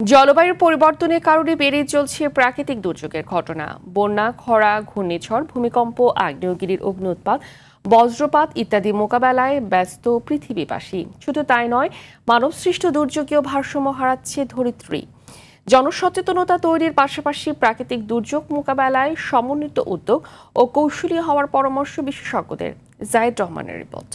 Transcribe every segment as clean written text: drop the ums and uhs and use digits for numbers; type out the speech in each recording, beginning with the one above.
জলবায়ুর পরিবর্তনের কারণে বেড়ে চলছে প্রাকৃতিক দুর্যোগের ঘটনা। বন্যা, খরা, ঘূর্ণিঝড়, ভূমিকম্প, আগ্নেয়গিরির অগ্ন্যুৎপাত, বজ্রপাত ইত্যাদি মোকাবেলায় ব্যস্ত পৃথিবীবাসী। শুধু তাই নয়, মানবসৃষ্ট দুর্যোগেও ভারসাম্য হারাচ্ছে ধরিত্রী। জনসচেতনতা তৈরির পাশাপাশি প্রাকৃতিক দুর্যোগ মোকাবেলায় সমন্বিত উদ্যোগ ও কৌশলী হওয়ার পরামর্শ বিশেষজ্ঞদের। জায়েদ রহমানের রিপোর্ট।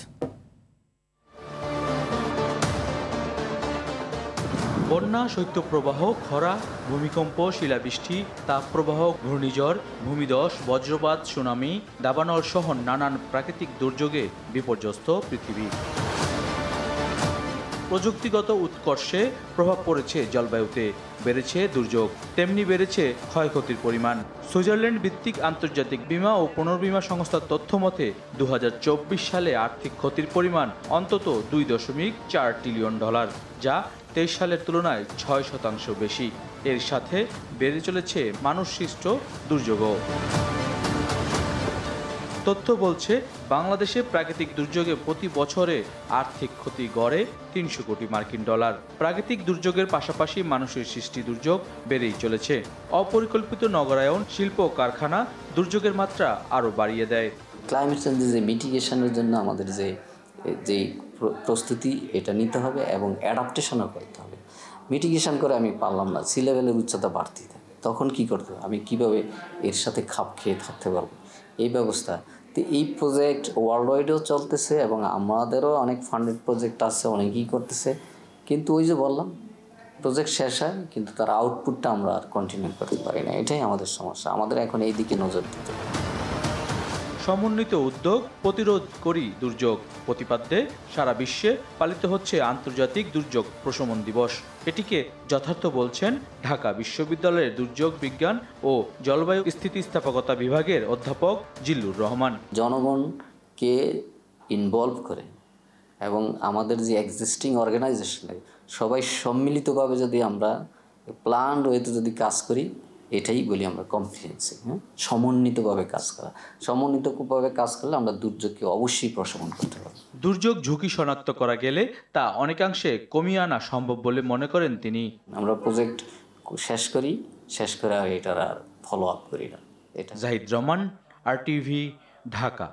বন্যা, শৈত্যপ্রবাহ, খরা, ভূমিকম্প, শিলাবৃষ্টি, তাপপ্রবাহ, ঘূর্ণিঝড়, ভূমিধস, বজ্রপাত, সুনামি, দাবানল সহ নানান প্রাকৃতিক দুর্যোগে বিপর্যস্ত পৃথিবী। প্রযুক্তিগত উৎকর্ষে প্রভাব পড়েছে জলবায়ুতে, বেড়েছে দুর্যোগ, তেমনি বেড়েছে ক্ষয়ক্ষতির পরিমাণ। সুইজারল্যান্ড ভিত্তিক আন্তর্জাতিক বীমা ও পুনর্বীমা সংস্থার তথ্য মতে ২০২৪ সালে আর্থিক ক্ষতির পরিমাণ অন্তত $2.4 ট্রিলিয়ন, যা ২৩ সালের তুলনায় ৬% বেশি। এর সাথে বেড়ে চলেছে মানুষসৃষ্ট দুর্যোগও। তথ্য বলছে, বাংলাদেশে প্রাকৃতিক দুর্যোগে প্রতি বছরে আর্থিক ক্ষতি গড়ে $300 কোটি। প্রাকৃতিক দুর্যোগের পাশাপাশি মানুষের সৃষ্টি দুর্যোগ বেড়েই চলেছে। অপরিকল্পিত নগরায়ন, শিল্প কারখানা দুর্যোগের মাত্রা আরও বাড়িয়ে দেয়। ক্লাইমেট চেঞ্জের যে মিটিগেশনের জন্য আমাদের যে প্রস্তুতি, এটা নিতে হবে এবং অ্যাডাপ্টেশনও করতে হবে। মিটিগেশন করে আমি পারলাম না, সি লেভেলের উচ্চতা বাড়তেই থাকে, তখন কি করতে হবে, আমি কিভাবে এর সাথে খাপ খেয়ে থাকতে পারবো, এই ব্যবস্থা। তো এই প্রজেক্ট ওয়ার্ল্ড ওয়াইডেও চলতেছে এবং আমাদেরও অনেক ফান্ডেড প্রজেক্ট আছে, অনেকেই করতেছে। কিন্তু ওই যে বললাম, প্রজেক্ট শেষ হয় কিন্তু তার আউটপুটটা আমরা আর কন্টিনিউ করতে পারি না। এটাই আমাদের সমস্যা। আমাদের এখন এই দিকে নজর দিতে হবে। সমন্বিত উদ্যোগ, প্রতিরোধ করি দুর্যোগ প্রতিপাদ্যে সারা বিশ্বে পালিত হচ্ছে আন্তর্জাতিক দুর্যোগ প্রশমন দিবস। এটিকে যথার্থ বলছেন ঢাকা বিশ্ববিদ্যালয়ের দুর্যোগ বিজ্ঞান ও জলবায়ু স্থিতিস্থাপকতা বিভাগের অধ্যাপক জিল্লুর রহমান। জনগণকে ইনভলভ করে এবং আমাদের যে এক্সিস্টিং অর্গানাইজেশন, সবাই সম্মিলিতভাবে যদি আমরা প্ল্যান্ড ওয়েতে যদি কাজ করি, এটাই বলি আমরা কম্প্রিহেন্সিভ। সমন্বিতভাবে কাজ করা, সমন্বিতভাবে কাজ করলে আমরা দুর্যোগকে অবশ্যই প্রশমন করতে পারব। দুর্যোগ ঝুঁকি শনাক্ত করা গেলে তা অনেকাংশে কমিয়ে আনা সম্ভব বলে মনে করেন তিনি। আমরা প্রজেক্ট শেষ করে আর এটার আর ফলো আপ করি না। জাহিদ রহমান, RTV, ঢাকা।